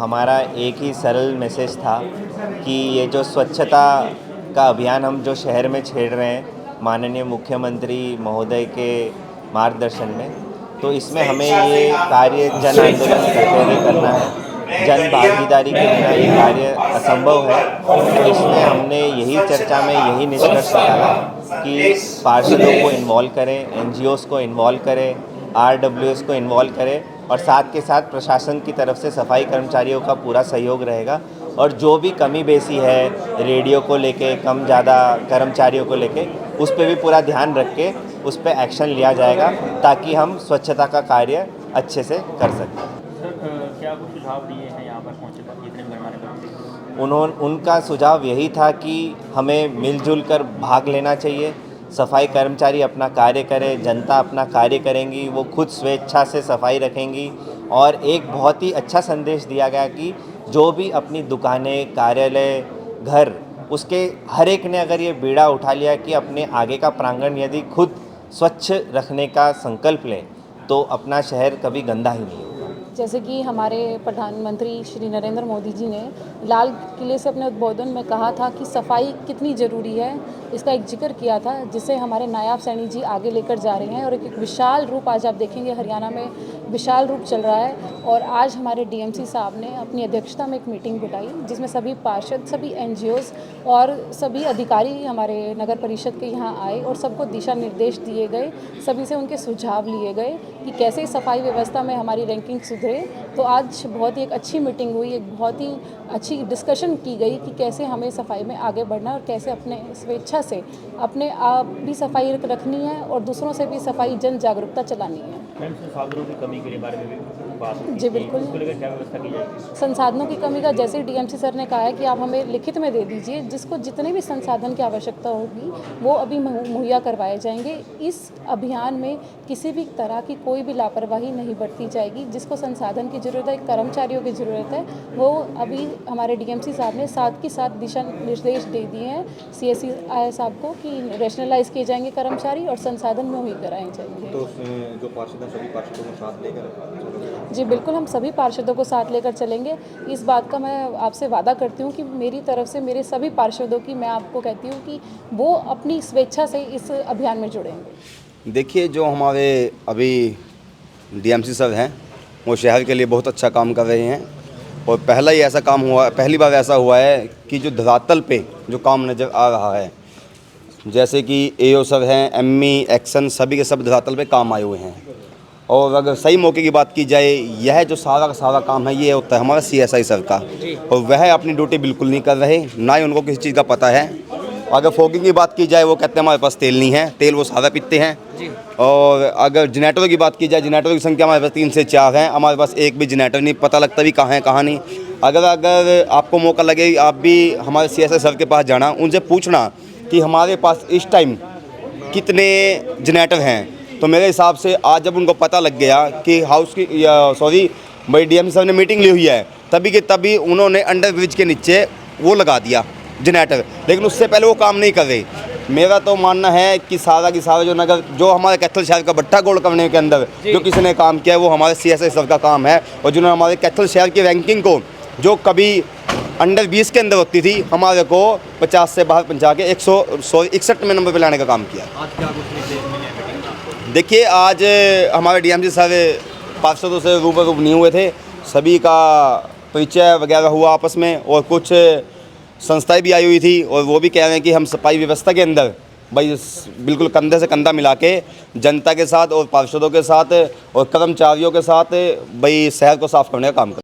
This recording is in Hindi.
हमारा एक ही सरल मैसेज था कि ये जो स्वच्छता का अभियान हम जो शहर में छेड़ रहे हैं माननीय मुख्यमंत्री महोदय के मार्गदर्शन में, तो इसमें हमें ये कार्य जन आंदोलन करते हुए करना है। जन भागीदारी के बिना ये कार्य असंभव है। तो इसमें हमने यही चर्चा में यही निष्कर्ष निकाला कि पार्षदों को इन्वॉल्व करें, एनजीओज़ को इन्वॉल्व करें, आरडब्ल्यूएस को इन्वॉल्व करें और साथ के साथ प्रशासन की तरफ से सफाई कर्मचारियों का पूरा सहयोग रहेगा। और जो भी कमी बेसी है रेडियो को लेके, कम ज़्यादा कर्मचारियों को लेके, उस पर भी पूरा ध्यान रख के उस पर एक्शन लिया जाएगा ताकि हम स्वच्छता का कार्य अच्छे से कर सकें। सर, क्या कुछ सुझाव दिए हैं यहाँ पर पहुँचे इतने उन्होंने उनका सुझाव यही था कि हमें मिलजुल कर भाग लेना चाहिए। सफाई कर्मचारी अपना कार्य करें, जनता अपना कार्य करेंगी, वो खुद स्वेच्छा से सफाई रखेंगी। और एक बहुत ही अच्छा संदेश दिया गया कि जो भी अपनी दुकानें, कार्यालय, घर, उसके हर एक ने अगर ये बीड़ा उठा लिया कि अपने आगे का प्रांगण यदि खुद स्वच्छ रखने का संकल्प लें तो अपना शहर कभी गंदा ही नहीं होगा। जैसे कि हमारे प्रधानमंत्री श्री नरेंद्र मोदी जी ने लाल किले से अपने उद्बोधन में कहा था कि सफाई कितनी ज़रूरी है, इसका एक जिक्र किया था, जिसे हमारे नायब सैनी जी आगे लेकर जा रहे हैं। और एक विशाल रूप आज आप देखेंगे हरियाणा में विशाल रूप चल रहा है। और आज हमारे डीएमसी साहब ने अपनी अध्यक्षता में एक मीटिंग बुलाई जिसमें सभी पार्षद, सभी एनजीओज़ और सभी अधिकारी हमारे नगर परिषद के यहाँ आए और सबको दिशा निर्देश दिए गए। सभी से उनके सुझाव लिए गए कि कैसे सफाई व्यवस्था में हमारी रैंकिंग सुधरे। तो आज बहुत ही एक अच्छी मीटिंग हुई, एक बहुत ही अच्छी डिस्कशन की गई कि कैसे हमें सफाई में आगे बढ़ना और कैसे अपने स्वेच्छा से अपने आप भी सफाई रखनी है और दूसरों से भी सफाई जन जागरूकता चलानी है। संसाधनों की कमी के बारे में भी बात जी बिल्कुल, उसको लेकर क्या व्यवस्था की जाएगी? संसाधनों की कमी का जैसे डीएमसी सर ने कहा है कि आप हमें लिखित में दे दीजिए, जिसको जितने भी संसाधन की आवश्यकता होगी वो अभी मुहैया करवाए जाएंगे। इस अभियान में किसी भी तरह की कोई भी लापरवाही नहीं बरती जाएगी। जिसको संसाधन की ज़रूरत है, कर्मचारियों की ज़रूरत है, वो अभी हमारे डीएमसी साहब ने साथ के साथ दिशा निर्देश दे दिए हैं सीएससी साहब को कि रैशनलाइज किए जाएंगे कर्मचारी और संसाधन मुहैया कराए जाएंगे। तो जो पार्षद हैं सभी पार्षदों को साथ लेकर? जी बिल्कुल, हम सभी पार्षदों को साथ लेकर चलेंगे। इस बात का मैं आपसे वादा करती हूँ कि मेरी तरफ से मेरे सभी पार्षदों की मैं आपको कहती हूँ कि वो अपनी स्वेच्छा से इस अभियान में जुड़ेंगे। देखिए, जो हमारे अभी डीएमसी सर हैं वो शहर के लिए बहुत अच्छा काम कर रहे हैं। और पहली बार ऐसा हुआ है कि जो धरातल पे जो काम नज़र आ रहा है, जैसे कि एओ सर हैं, एमई, एक्शन, सभी के सब धरातल पे काम आए हुए हैं। और अगर सही मौके की बात की जाए, यह जो सारा का सारा काम है ये होता है हमारा सीएसआई सर का, और वह अपनी ड्यूटी बिल्कुल नहीं कर रहे, ना ही उनको किसी चीज़ का पता है। अगर फोगिंग की बात की जाए, वो कहते हैं हमारे पास तेल नहीं है, तेल वो सारा पीते हैं। और अगर जनरेटरों की बात की जाए, जनरेटरों की संख्या हमारे पास 3 से 4 हैं, हमारे पास एक भी जनरेटर नहीं, पता लगता भी कहाँ है कहाँ नहीं। अगर आपको मौका लगे, आप भी हमारे सीएसआई सर के पास जाना, उनसे पूछना कि हमारे पास इस टाइम कितने जनरेटर हैं। तो मेरे हिसाब से आज जब उनको पता लग गया कि भाई डीएमसी साहब ने मीटिंग ली हुई है, तभी के तभी उन्होंने अंडर ब्रिज के नीचे वो लगा दिया जनरेटर, लेकिन उससे पहले वो काम नहीं कर रहे। मेरा तो मानना है कि सारा की सारा जो हमारे कैथल शहर का भट्टा गोल करने के अंदर जो किसी ने काम किया है वो हमारे सीएसआई सर का काम है। और जिन्होंने हमारे कैथल शहर की रैंकिंग को, जो कभी अंडर 20 के अंदर होती थी, हमारे को 50 से बाहर पहुँचा के 161 में नंबर पर लाने का काम किया। आज क्या कुछ निर्देश मिले हैं? देखिए, आज हमारे डीएमसी साहब पार्षदों से रूबरू नहीं हुए थे, सभी का परिचय वगैरह हुआ आपस में, और कुछ संस्थाएं भी आई हुई थी और वो भी कह रहे हैं कि हम सफाई व्यवस्था के अंदर भाई बिल्कुल कंधे से कंधा मिला के जनता के साथ और पार्षदों के साथ और कर्मचारियों के साथ भाई शहर को साफ करने का काम करें।